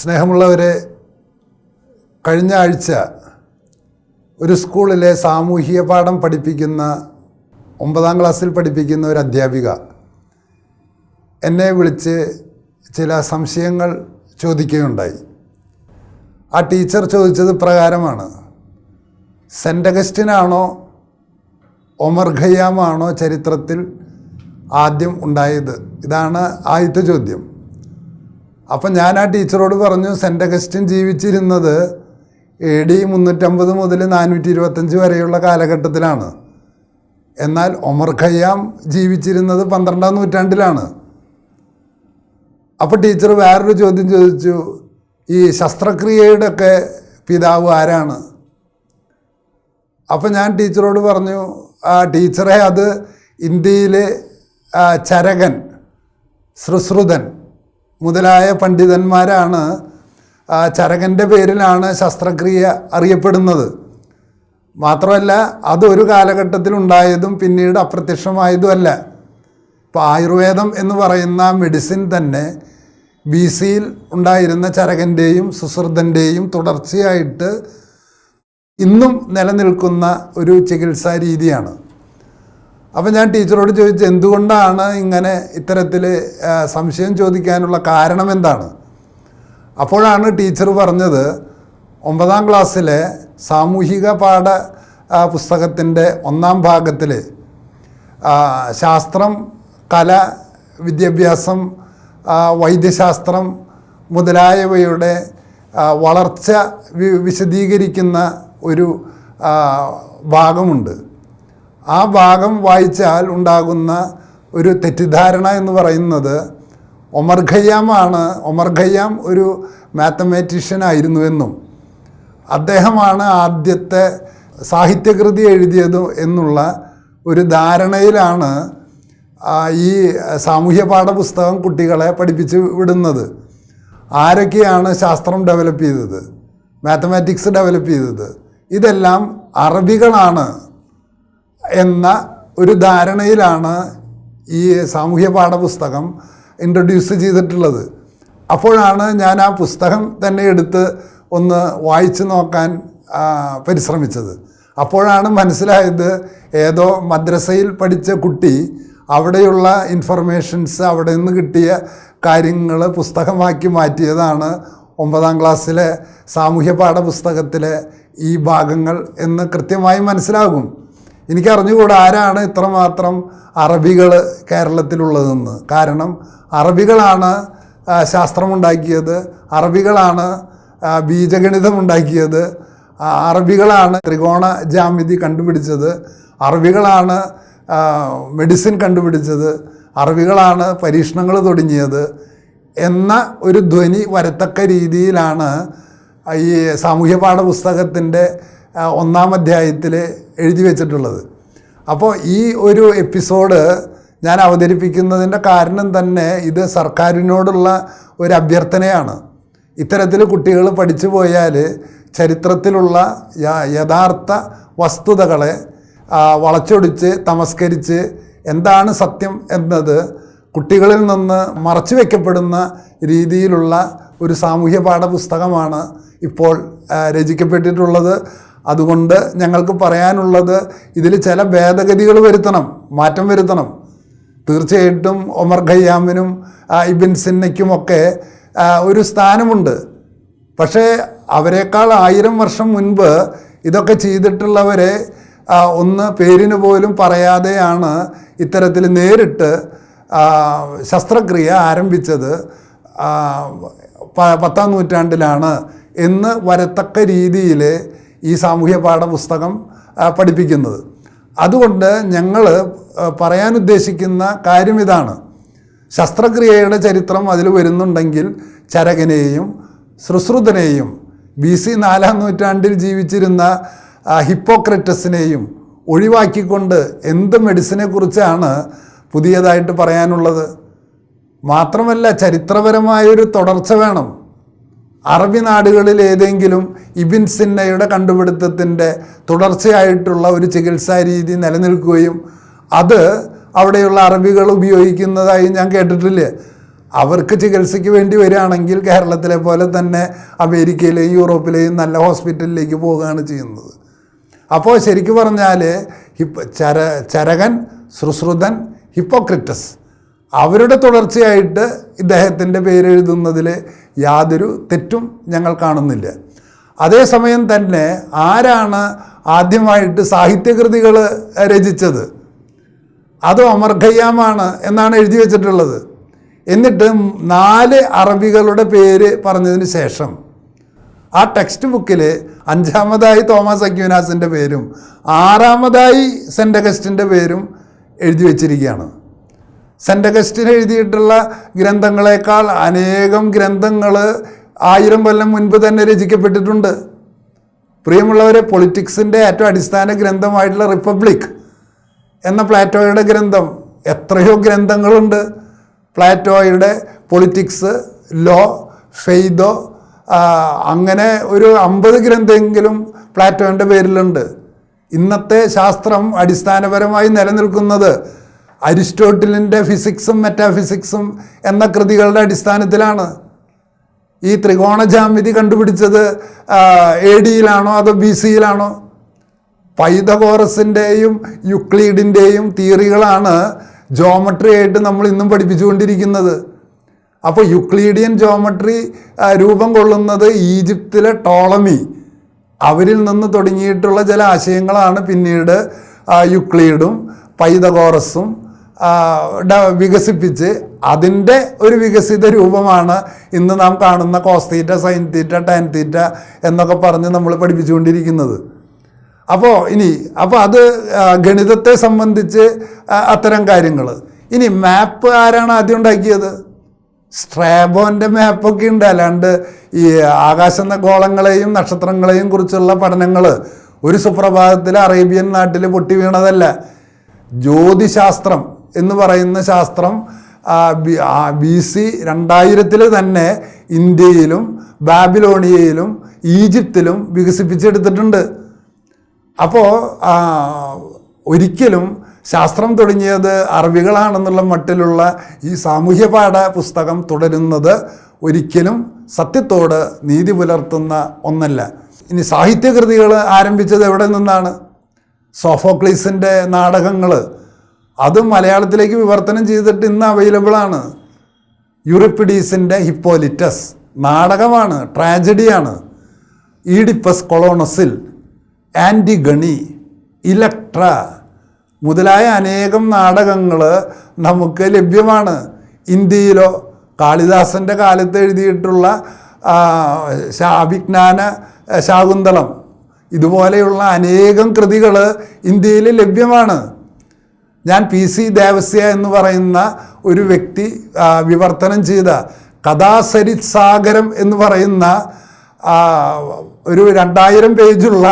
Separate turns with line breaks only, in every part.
സ്നേഹമുള്ളവരെ, കഴിഞ്ഞ ആഴ്ച ഒരു സ്കൂളിലെ സാമൂഹിക പാഠം പഠിപ്പിക്കുന്ന 9ാം ക്ലാസ്സിൽ പഠിപ്പിക്കുന്ന ഒരു അധ്യാപിക എന്നെ വിളിച്ച് ചില സംശയങ്ങൾ ചോദിക്കുകയുണ്ടായി. ആ ടീച്ചർ ചോദിച്ചത് പ്രകാരമാണ്: സെൻ്റ് അഗസ്റ്റിനാണോ ഒമർ ഖയ്യാമാണോ ചരിത്രത്തിൽ ആദ്യം ഉണ്ടായത്? ഇതാണ് ആദ്യത്തെ ചോദ്യം. അപ്പം ഞാൻ ആ ടീച്ചറോട് പറഞ്ഞു, സെൻ്റ് അഗസ്റ്റിൻ ജീവിച്ചിരുന്നത് AD 350 മുതൽ 425 വരെയുള്ള കാലഘട്ടത്തിലാണ്. എന്നാൽ ഒമർ ഖയ്യാം ജീവിച്ചിരുന്നത് 12ാം നൂറ്റാണ്ടിലാണ്. അപ്പോൾ ടീച്ചർ വേറൊരു ചോദ്യം ചോദിച്ചു: ഈ ശസ്ത്രക്രിയയുടെ ഒക്കെ പിതാവ് ആരാണ്? അപ്പം ഞാൻ ടീച്ചറോട് പറഞ്ഞു, ടീച്ചറെ, അത് ഇന്ത്യയിലെ ചരകൻ, സുശ്രുതൻ മുതലായ പണ്ഡിതന്മാരാണ്. ചരകൻ്റെ പേരിലാണ് ശസ്ത്രക്രിയ അറിയപ്പെടുന്നത്. മാത്രമല്ല, അതൊരു കാലഘട്ടത്തിലുണ്ടായതും പിന്നീട് അപ്രത്യക്ഷമായതുമല്ല. ഇപ്പോൾ ആയുർവേദം എന്ന് പറയുന്ന മെഡിസിൻ തന്നെ BC-യിൽ ഉണ്ടായിരുന്ന ചരകൻ്റെയും സുശ്രുതൻ്റെയും തുടർച്ചയായിട്ട് ഇന്നും നിലനിൽക്കുന്ന ഒരു ചികിത്സാ രീതിയാണ്. അപ്പോൾ ഞാൻ ടീച്ചറോട് ചോദിച്ചു, എന്തുകൊണ്ടാണ് ഇങ്ങനെ ഇത്തരത്തിൽ സംശയം ചോദിക്കാനുള്ള കാരണം എന്താണ്? അപ്പോഴാണ് ടീച്ചർ പറഞ്ഞത്, 9ാം ക്ലാസ്സിലെ സാമൂഹിക പാഠ പുസ്തകത്തിൻ്റെ 1ാം ഭാഗത്തിൽ ശാസ്ത്രം, കല, വിദ്യാഭ്യാസം, വൈദ്യശാസ്ത്രം മുതലായവയുടെ വളർച്ച വിശദീകരിക്കുന്ന ഒരു ഭാഗമുണ്ട്. ആ ഭാഗം വായിച്ചാൽ ഉണ്ടാകുന്ന ഒരു തെറ്റിദ്ധാരണ എന്ന് പറയുന്നത് ഒമർ ഖയ്യാം ഒരു മാത്തമാറ്റീഷ്യൻ ആയിരുന്നുവെന്നും അദ്ദേഹമാണ് ആദ്യത്തെ സാഹിത്യകൃതി എഴുതിയത് എന്നുള്ള ഒരു ധാരണയിലാണ് ഈ സാമൂഹ്യ പാഠപുസ്തകം കുട്ടികളെ പഠിപ്പിച്ച് വിടുന്നത്. ആരൊക്കെയാണ് ശാസ്ത്രം ഡെവലപ്പ് ചെയ്തത്, മാത്തമാറ്റിക്സ് ഡെവലപ്പ് ചെയ്തത്? ഇതെല്ലാം അറബികളാണ് എന്ന ഒരു ധാരണയിലാണ് ഈ സാമൂഹ്യ പാഠപുസ്തകം ഇൻട്രൊഡ്യൂസ് ചെയ്തിട്ടുള്ളത്. അപ്പോഴാണ് ഞാൻ ആ പുസ്തകം തന്നെ എടുത്ത് ഒന്ന് വായിച്ചു നോക്കാൻ പരിശ്രമിച്ചത്. അപ്പോഴാണ് മനസ്സിലായത്, ഏതോ മദ്രസയിൽ പഠിച്ച കുട്ടി അവിടെയുള്ള ഇൻഫർമേഷൻസ്, അവിടെ നിന്ന് കിട്ടിയ കാര്യങ്ങൾ പുസ്തകമാക്കി മാറ്റിയതാണ് 9ാം ക്ലാസ്സിലെ സാമൂഹ്യ പാഠപുസ്തകത്തിലെ ഈ ഭാഗങ്ങൾ എന്ന് കൃത്യമായി മനസ്സിലാകും. എനിക്കറിഞ്ഞുകൂടാ ആരാണ് ഇത്രമാത്രം അറബികൾ കേരളത്തിലുള്ളതെന്ന്. കാരണം അറബികളാണ് ശാസ്ത്രമുണ്ടാക്കിയത്, അറബികളാണ് ബീജഗണിതമുണ്ടാക്കിയത്, അറബികളാണ് ത്രികോണ ജ്യാമിതി കണ്ടുപിടിച്ചത്, അറബികളാണ് മെഡിസിൻ കണ്ടുപിടിച്ചത്, അറബികളാണ് പരീക്ഷണങ്ങൾ തുടങ്ങിയത് എന്ന ഒരു ധ്വനി വരത്തക്ക രീതിയിലാണ് ഈ സാമൂഹ്യ പാഠപുസ്തകത്തിൻ്റെ 1ാം അധ്യായത്തിൽ എഴുതി വച്ചിട്ടുള്ളത്. അപ്പോൾ ഈ ഒരു എപ്പിസോഡ് ഞാൻ അവതരിപ്പിക്കുന്നതിൻ്റെ കാരണം തന്നെ ഇത് സർക്കാരിനോടുള്ള ഒരു അഭ്യർത്ഥനയാണ്. ഇത്തരത്തിൽ കുട്ടികൾ പഠിച്ചു പോയാൽ ചരിത്രത്തിലുള്ള യഥാർത്ഥ വസ്തുതകളെ വളച്ചൊടിച്ച് തമസ്കരിച്ച് എന്താണ് സത്യം എന്നത് കുട്ടികളിൽ നിന്ന് മറച്ചു വയ്ക്കപ്പെടുന്ന രീതിയിലുള്ള ഒരു സാമൂഹ്യ പാഠപുസ്തകമാണ് ഇപ്പോൾ രചിക്കപ്പെട്ടിട്ടുള്ളത്. അതുകൊണ്ട് ഞങ്ങൾക്ക് പറയാനുള്ളത്, ഇതിൽ ചില ഭേദഗതികൾ വരുത്തണം, മാറ്റം വരുത്തണം. തീർച്ചയായിട്ടും ഒമർ ഖയ്യാമിനും ഇബിൻ സിന്നയ്ക്കുമൊക്കെ ഒരു സ്ഥാനമുണ്ട്. പക്ഷേ അവരെക്കാൾ 1000 വർഷം മുൻപ് ഇതൊക്കെ ചെയ്തിട്ടുള്ളവരെ ഒന്ന് പേരിന് പോലും പറയാതെയാണ് ഇത്തരത്തിൽ നേരിട്ട് ശസ്ത്രക്രിയ ആരംഭിച്ചത് 10ാം നൂറ്റാണ്ടിലാണ് എന്ന് വരത്തക്ക രീതിയിൽ ഈ സാമൂഹ്യ പാഠപുസ്തകം പഠിപ്പിക്കുന്നത്. അതുകൊണ്ട് ഞങ്ങൾ പറയാൻ ഉദ്ദേശിക്കുന്ന കാര്യം ഇതാണ്: ശസ്ത്രക്രിയയുടെ ചരിത്രം അതിൽ വരുന്നുണ്ടെങ്കിൽ ചരകനെയും സുശ്രുതനെയും BC 4ാം നൂറ്റാണ്ടിൽ ജീവിച്ചിരുന്ന ഹിപ്പോക്രറ്റസിനെയും ഒഴിവാക്കിക്കൊണ്ട് എന്ത് മെഡിസിനെ കുറിച്ചാണ് പുതിയതായിട്ട് പറയാനുള്ളത്? മാത്രമല്ല, ചരിത്രപരമായൊരു തുടർച്ച വേണം. അറബി നാടുകളിൽ ഏതെങ്കിലും ഇബിൻ സിന്നയുടെ കണ്ടുപിടുത്തത്തിൻ്റെ തുടർച്ചയായിട്ടുള്ള ഒരു ചികിത്സാ രീതി നിലനിൽക്കുകയും അത് അവിടെയുള്ള അറബികൾ ഉപയോഗിക്കുന്നതായി ഞാൻ കേട്ടിട്ടില്ല. അവർക്ക് ചികിത്സയ്ക്ക് വേണ്ടി വരികയാണെങ്കിൽ കേരളത്തിലെ പോലെ തന്നെ അമേരിക്കയിലെയും യൂറോപ്പിലെയും നല്ല ഹോസ്പിറ്റലിലേക്ക് പോവുകയാണ് ചെയ്യുന്നത്. അപ്പോൾ ശരിക്കും പറഞ്ഞാൽ ചരകൻ, സുശ്രുതൻ, ഹിപ്പോക്രിറ്റസ് അവരുടെ തുടർച്ചയായിട്ട് ഇദ്ദേഹത്തിൻ്റെ പേരെഴുതുന്നതിൽ യാതൊരു തെറ്റും ഞങ്ങൾ കാണുന്നില്ല. അതേസമയം തന്നെ ആരാണ് ആദ്യമായിട്ട് സാഹിത്യകൃതികൾ രചിച്ചത്? അത് ഒമർ ഖയ്യാമാണ് എന്നാണ് എഴുതി വച്ചിട്ടുള്ളത്. എന്നിട്ട് 4 അറബികളുടെ പേര് പറഞ്ഞതിന് ശേഷം ആ ടെക്സ്റ്റ് ബുക്കിൽ 5-ാമതായി തോമസ് അക്വീനാസിൻ്റെ പേരും 6-ാമതായി സെൻ്റ് അഗസ്റ്റിൻ്റെ പേരും എഴുതി വച്ചിരിക്കുകയാണ്. സെൻ്റ് അഗസ്റ്റിന് എഴുതിയിട്ടുള്ള ഗ്രന്ഥങ്ങളെക്കാൾ അനേകം ഗ്രന്ഥങ്ങൾ 1000 കൊല്ലം മുൻപ് തന്നെ രചിക്കപ്പെട്ടിട്ടുണ്ട്. പ്രിയമുള്ളവരെ, പൊളിറ്റിക്സിൻ്റെ ഏറ്റവും അടിസ്ഥാന ഗ്രന്ഥമായിട്ടുള്ള റിപ്പബ്ലിക് എന്ന പ്ലാറ്റോയുടെ ഗ്രന്ഥം, എത്രയോ ഗ്രന്ഥങ്ങളുണ്ട്. പ്ലാറ്റോയുടെ പൊളിറ്റിക്സ്, ലോ, ഫെയ്തോ, അങ്ങനെ ഒരു 50 ഗ്രന്ഥമെങ്കിലും പ്ലാറ്റോയുടെ പേരിലുണ്ട്. ഇന്നത്തെ ശാസ്ത്രം അടിസ്ഥാനപരമായി നിലനിൽക്കുന്നത് അരിസ്റ്റോട്ടിലിൻ്റെ ഫിസിക്സും മെറ്റാഫിസിക്സും എന്ന കൃതികളുടെ അടിസ്ഥാനത്തിലാണ്. ഈ ത്രികോണ ജാമിതി കണ്ടുപിടിച്ചത് AD അതോ BC പൈതഗോറസിൻ്റെയും യുക്ലീഡിൻ്റെയും തിയറികളാണ് ജോമെട്രി ആയിട്ട് നമ്മൾ ഇന്നും പഠിപ്പിച്ചുകൊണ്ടിരിക്കുന്നത്. അപ്പോൾ യുക്ലീഡിയൻ ജോമെട്രി രൂപം കൊള്ളുന്നത് ഈജിപ്തിലെ ടോളമി, അവരിൽ നിന്ന് തുടങ്ങിയിട്ടുള്ള ചില ആശയങ്ങളാണ് പിന്നീട് യുക്ലീഡും പൈതഗോറസും വികസിപ്പിച്ച് അതിൻ്റെ ഒരു വികസിത രൂപമാണ് ഇന്ന് നാം കാണുന്ന cos theta, sine theta, tan theta എന്നൊക്കെ പറഞ്ഞ് നമ്മൾ പഠിപ്പിച്ചുകൊണ്ടിരിക്കുന്നത്. അപ്പോൾ അത് ഗണിതത്തെ സംബന്ധിച്ച് അത്തരം കാര്യങ്ങൾ. ഇനി മാപ്പ് ആരാണ് ആദ്യം ഉണ്ടാക്കിയത്? സ്ട്രാബോൻ്റെ മാപ്പൊക്കെ ഉണ്ട്. അല്ലാണ്ട് ഈ ആകാശഗോളങ്ങളെയും നക്ഷത്രങ്ങളെയും കുറിച്ചുള്ള പഠനങ്ങൾ ഒരു സുപ്രഭാതത്തിൽ അറേബ്യൻ നാട്ടിൽ പൊട്ടി വീണതല്ല. ജ്യോതിശാസ്ത്രം എന്ന് പറയുന്ന ശാസ്ത്രം BC 2000 തന്നെ ഇന്ത്യയിലും ബാബിലോണിയയിലും ഈജിപ്തിലും വികസിപ്പിച്ചെടുത്തിട്ടുണ്ട്. അപ്പോൾ ഒരിക്കലും ശാസ്ത്രം തുടങ്ങിയത് അറബികളാണെന്നുള്ള മട്ടിലുള്ള ഈ സാമൂഹ്യ പാഠ പുസ്തകം തുടരുന്നത് ഒരിക്കലും സത്യത്തോട് നീതി പുലർത്തുന്ന ഒന്നല്ല. ഇനി സാഹിത്യകൃതികൾ ആരംഭിച്ചത് എവിടെ നിന്നാണ്? സോഫോക്ലീസിൻ്റെ നാടകങ്ങൾ, അത് മലയാളത്തിലേക്ക് വിവർത്തനം ചെയ്തിട്ട് ഇന്ന് അവൈലബിളാണ്. യൂറിപ്പിഡീസിൻ്റെ ഹിപ്പോലിറ്റസ് നാടകമാണ്, ട്രാജഡിയാണ്. ഈഡിപ്പസ് കൊളോണസിൽ, ആൻറ്റിഗണി, ഇലക്ട്ര മുതലായ അനേകം നാടകങ്ങൾ നമുക്ക് ലഭ്യമാണ്. ഇന്ത്യയിലോ കാളിദാസൻ്റെ കാലത്ത് എഴുതിയിട്ടുള്ള അഭിജ്ഞാന ശാകുന്തളം ഇതുപോലെയുള്ള അനേകം കൃതികൾ ഇന്ത്യയിൽ ലഭ്യമാണ്. ഞാൻ PC ദേവസ്യ എന്ന് പറയുന്ന ഒരു വ്യക്തി വിവർത്തനം ചെയ്ത കഥാസരിത് സാഗരം എന്ന് പറയുന്ന ഒരു 2000 പേജുള്ള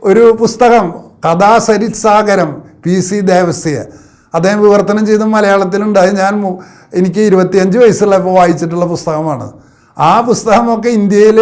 ഒരു പുസ്തകം, കഥാസരിത് സാഗരം, PC ദേവസ്യ, അദ്ദേഹം വിവർത്തനം ചെയ്ത് മലയാളത്തിലുണ്ട്. അത് എനിക്ക് 25 വയസ്സുള്ളപ്പോൾ വായിച്ചിട്ടുള്ള പുസ്തകമാണ്. ആ പുസ്തകമൊക്കെ ഇന്ത്യയിൽ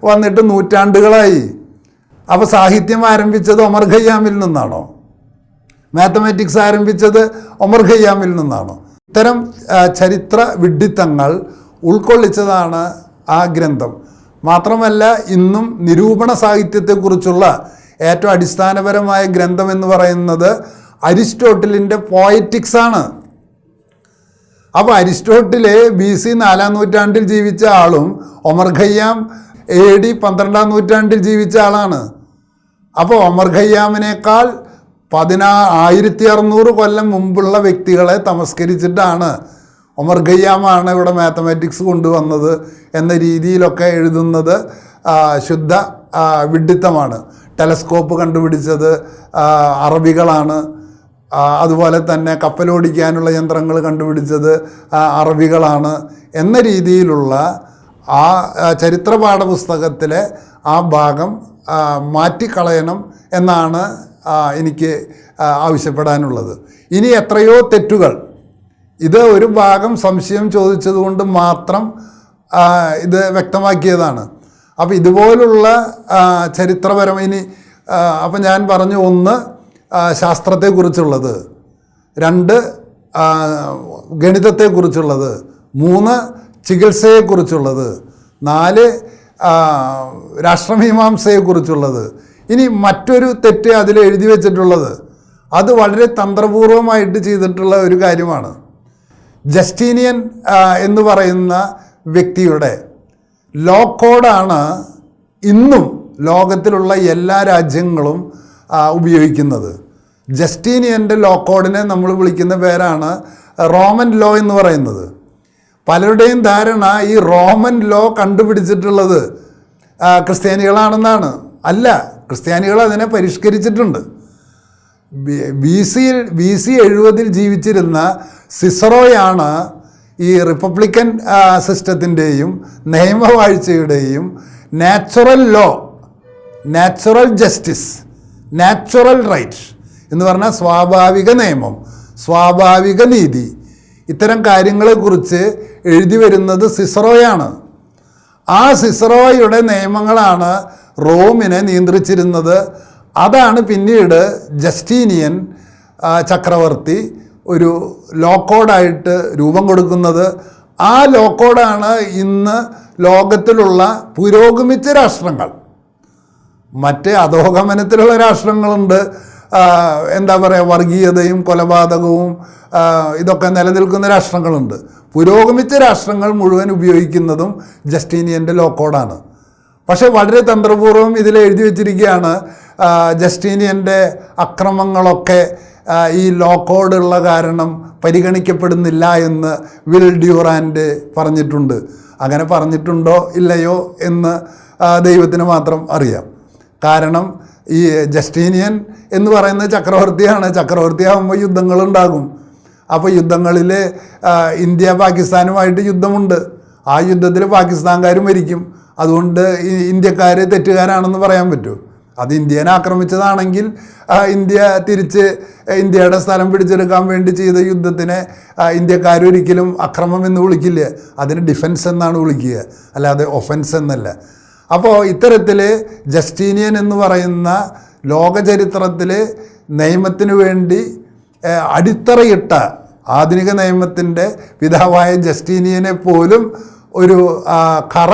വന്നിട്ട് നൂറ്റാണ്ടുകളായി. അപ്പോൾ സാഹിത്യം ആരംഭിച്ചത് ഒമർ ഖയ്യാമിൽ നിന്നാണോ? മാത്തമാറ്റിക്സ് ആരംഭിച്ചത് ഒമർ ഖയ്യാമിൽ നിന്നാണോ? ഇത്തരം ചരിത്ര വിഡ്ഢിത്തങ്ങൾ ഉൾക്കൊള്ളിച്ചതാണ് ആ ഗ്രന്ഥം. മാത്രമല്ല, ഇന്നും നിരൂപണ സാഹിത്യത്തെക്കുറിച്ചുള്ള ഏറ്റവും അടിസ്ഥാനപരമായ ഗ്രന്ഥം എന്ന് പറയുന്നത് അരിസ്റ്റോട്ടിലിൻ്റെ പോയറ്റിക്സ് ആണ്. അപ്പോൾ അരിസ്റ്റോട്ടിൽ BC 4-ാം നൂറ്റാണ്ടിൽ ജീവിച്ച ആളും ഒമർ ഖയ്യാം AD 12-ാം നൂറ്റാണ്ടിൽ ജീവിച്ച ആളാണ്. അപ്പോൾ ഒമർ ഖയ്യാമിനേക്കാൾ 1600 കൊല്ലം മുമ്പുള്ള വ്യക്തികളെ തമസ്കരിച്ചിട്ടാണ് ഒമർ ഖയ്യാമാണ് ഇവിടെ മാത്തമാറ്റിക്സ് കൊണ്ടുവന്നത് എന്ന രീതിയിലൊക്കെ എഴുതുന്നത് ശുദ്ധ വിഡ്ഢിത്തമാണ്. ടെലസ്കോപ്പ് കണ്ടുപിടിച്ചത് അറബികളാണ്. അതുപോലെ തന്നെ കപ്പലോടിക്കാനുള്ള യന്ത്രങ്ങൾ കണ്ടുപിടിച്ചത് അറബികളാണ് എന്ന രീതിയിലുള്ള ആ ചരിത്ര പാഠപുസ്തകത്തിലെ ആ ഭാഗം മാറ്റിക്കളയണം എന്നാണ് എനിക്ക് ആവശ്യപ്പെടാനുള്ളത്. ഇനി എത്രയോ തെറ്റുകൾ, ഇത് ഒരു ഭാഗം സംശയം ചോദിച്ചതുകൊണ്ട് മാത്രം ഇത് വ്യക്തമാക്കിയതാണ്. അപ്പോൾ ഇതുപോലുള്ള ചരിത്രപരം അപ്പം ഞാൻ പറഞ്ഞു, 1 ശാസ്ത്രത്തെക്കുറിച്ചുള്ളത്, 2 ഗണിതത്തെക്കുറിച്ചുള്ളത്, 3 ചികിത്സയെക്കുറിച്ചുള്ളത്, 4 രാഷ്ട്രമീമാംസയെക്കുറിച്ചുള്ളത്. ഇനി മറ്റൊരു തെറ്റ് അതിൽ എഴുതി വച്ചിട്ടുള്ളത്, അത് വളരെ തന്ത്രപൂർവമായിട്ട് ചെയ്തിട്ടുള്ള ഒരു കാര്യമാണ്. ജസ്റ്റീനിയൻ എന്ന് പറയുന്ന വ്യക്തിയുടെ ലോ കോഡാണ് ഇന്നും ലോകത്തിലുള്ള എല്ലാ രാജ്യങ്ങളും ഉപയോഗിക്കുന്നത്. ജസ്റ്റീനിയൻ്റെ ലോ കോഡിനെ നമ്മൾ വിളിക്കുന്ന പേരാണ് റോമൻ ലോ എന്ന് പറയുന്നത്. പലരുടെയും ധാരണ ഈ റോമൻ ലോ കണ്ടുപിടിച്ചിട്ടുള്ളത് ക്രിസ്ത്യാനികളാണെന്നാണ്. അല്ല, ക്രിസ്ത്യാനികൾ അതിനെ പരിഷ്കരിച്ചിട്ടുണ്ട്. BC 70 ജീവിച്ചിരുന്ന സിസറോയാണ് ഈ റിപ്പബ്ലിക്കൻ സിസ്റ്റത്തിൻ്റെയും നിയമവാഴ്ചയുടെയും natural law, natural justice, natural right എന്ന് പറഞ്ഞാൽ സ്വാഭാവിക നിയമം, സ്വാഭാവിക നീതി, ഇത്തരം കാര്യങ്ങളെക്കുറിച്ച് എഴുതി വരുന്നത് സിസറോയാണ്. ആ സിസറോയുടെ നിയമങ്ങളാണ് റോമിനെ നിയന്ത്രിച്ചിരുന്നത്. അതാണ് പിന്നീട് ജസ്റ്റീനിയൻ ചക്രവർത്തി ഒരു ലോ കോഡായിട്ട് രൂപം കൊടുക്കുന്നത്. ആ ലോ കോഡാണ് ഇന്ന് ലോകത്തിലുള്ള പുരോഗമിച്ച രാഷ്ട്രങ്ങൾ, മറ്റ് അധോഗമനത്തിലുള്ള രാഷ്ട്രങ്ങളുണ്ട്, എന്താ പറയുക, വർഗീയതയും കൊലപാതകവും ഇതൊക്കെ നിലനിൽക്കുന്ന രാഷ്ട്രങ്ങളുണ്ട്. പുരോഗമിച്ച രാഷ്ട്രങ്ങൾ മുഴുവൻ ഉപയോഗിക്കുന്നതും ജസ്റ്റീനിയൻ്റെ ലോ കോഡാണ്. പക്ഷേ വളരെ തന്ത്രപൂർവ്വം ഇതിൽ എഴുതി വച്ചിരിക്കുകയാണ്, ജസ്റ്റീനിയൻ്റെ അക്രമങ്ങളൊക്കെ ഈ ലോ കോഡുള്ള കാരണം പരിഗണിക്കപ്പെടുന്നില്ല എന്ന് വിൽ ഡ്യൂറാൻഡ് പറഞ്ഞിട്ടുണ്ട്. അങ്ങനെ പറഞ്ഞിട്ടുണ്ടോ ഇല്ലയോ എന്ന് ദൈവത്തിന് മാത്രം അറിയാം. കാരണം ഈ ജസ്റ്റീനിയൻ എന്ന് പറയുന്ന ചക്രവർത്തിയാണ്. ചക്രവർത്തിയാകുമ്പോൾ യുദ്ധങ്ങളുണ്ടാകും. അപ്പോൾ യുദ്ധങ്ങളിൽ ഇന്ത്യ പാകിസ്ഥാനുമായിട്ട് യുദ്ധമുണ്ട്. ആ യുദ്ധത്തിൽ പാകിസ്ഥാൻകാർ മരിക്കും. അതുകൊണ്ട് ഇന്ത്യക്കാർ തെറ്റുകാരാണെന്ന് പറയാൻ പറ്റുമോ? അത് ഇന്ത്യനെ ആക്രമിച്ചതാണെങ്കിൽ ഇന്ത്യ തിരിച്ച് ഇന്ത്യയുടെ സ്ഥലം പിടിച്ചെടുക്കാൻ വേണ്ടി ചെയ്ത യുദ്ധത്തിനെ ഇന്ത്യക്കാരൊരിക്കലും അക്രമം എന്ന് വിളിക്കില്ല. അതിന് ഡിഫൻസ് എന്നാണ് വിളിക്കുക, അല്ലാതെ ഒഫൻസ് എന്നല്ല. അപ്പോൾ ഇത്തരത്തിൽ ജസ്റ്റീനിയൻ എന്ന് പറയുന്ന ലോകചരിത്രത്തിൽ നിയമത്തിന് വേണ്ടി അടിത്തറയിട്ട ആധുനിക നിയമത്തിൻ്റെ പിതാവായ ജസ്റ്റീനിയനെ പോലും ഒരു കറ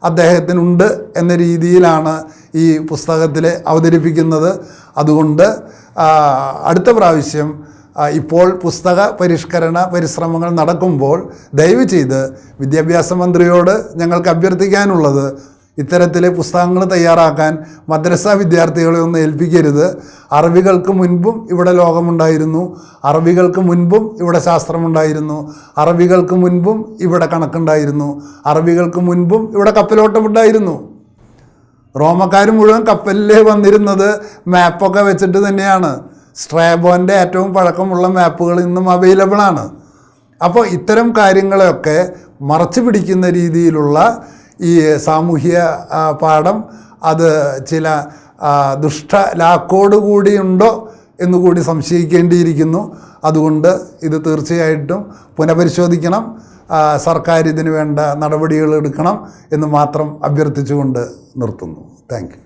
അദ്ദേഹത്തിനുണ്ട് എന്ന രീതിയിലാണ് ഈ പുസ്തകത്തിൽ അവതരിപ്പിക്കുന്നത്. അതുകൊണ്ട് അടുത്ത പ്രാവശ്യം ഇപ്പോൾ പുസ്തക പരിഷ്കരണ പരിശ്രമങ്ങൾ നടക്കുമ്പോൾ ദയവ് ചെയ്ത് വിദ്യാഭ്യാസ മന്ത്രിയോട് ഞങ്ങൾക്ക് അഭ്യർത്ഥിക്കാനുള്ളത്, ഇത്തരത്തിലെ പുസ്തകങ്ങൾ തയ്യാറാക്കാൻ മദ്രസ വിദ്യാർത്ഥികളെ ഒന്നും ഏൽപ്പിക്കരുത്. അറബികൾക്ക് മുൻപും ഇവിടെ ലോകമുണ്ടായിരുന്നു, അറബികൾക്ക് മുൻപും ഇവിടെ ശാസ്ത്രമുണ്ടായിരുന്നു, അറബികൾക്ക് മുൻപും ഇവിടെ കണക്കുണ്ടായിരുന്നു, അറബികൾക്ക് മുൻപും ഇവിടെ കപ്പലോട്ടമുണ്ടായിരുന്നു. റോമക്കാർ മുഴുവൻ കപ്പലിൽ വന്നിരുന്നത് മാപ്പൊക്കെ വെച്ചിട്ട് തന്നെയാണ്. സ്ട്രാബോൻ്റെ ഏറ്റവും പഴക്കമുള്ള മാപ്പുകൾ ഇന്നും അവൈലബിളാണ്. അപ്പോൾ ഇത്തരം കാര്യങ്ങളെയൊക്കെ മറച്ചു പിടിക്കുന്ന രീതിയിലുള്ള ഈ സാമൂഹ്യ പാഠം അത് ചില ദുഷ്ടലാക്കോടുകൂടിയുണ്ടോ എന്നുകൂടി സംശയിക്കേണ്ടിയിരിക്കുന്നു. അതുകൊണ്ട് ഇത് തീർച്ചയായിട്ടും പുനഃപരിശോധിക്കണം, സർക്കാർ ഇതിന് വേണ്ട നടപടികൾ എടുക്കണം എന്ന് മാത്രം അഭ്യർത്ഥിച്ചുകൊണ്ട് നിർത്തുന്നു. Thank you.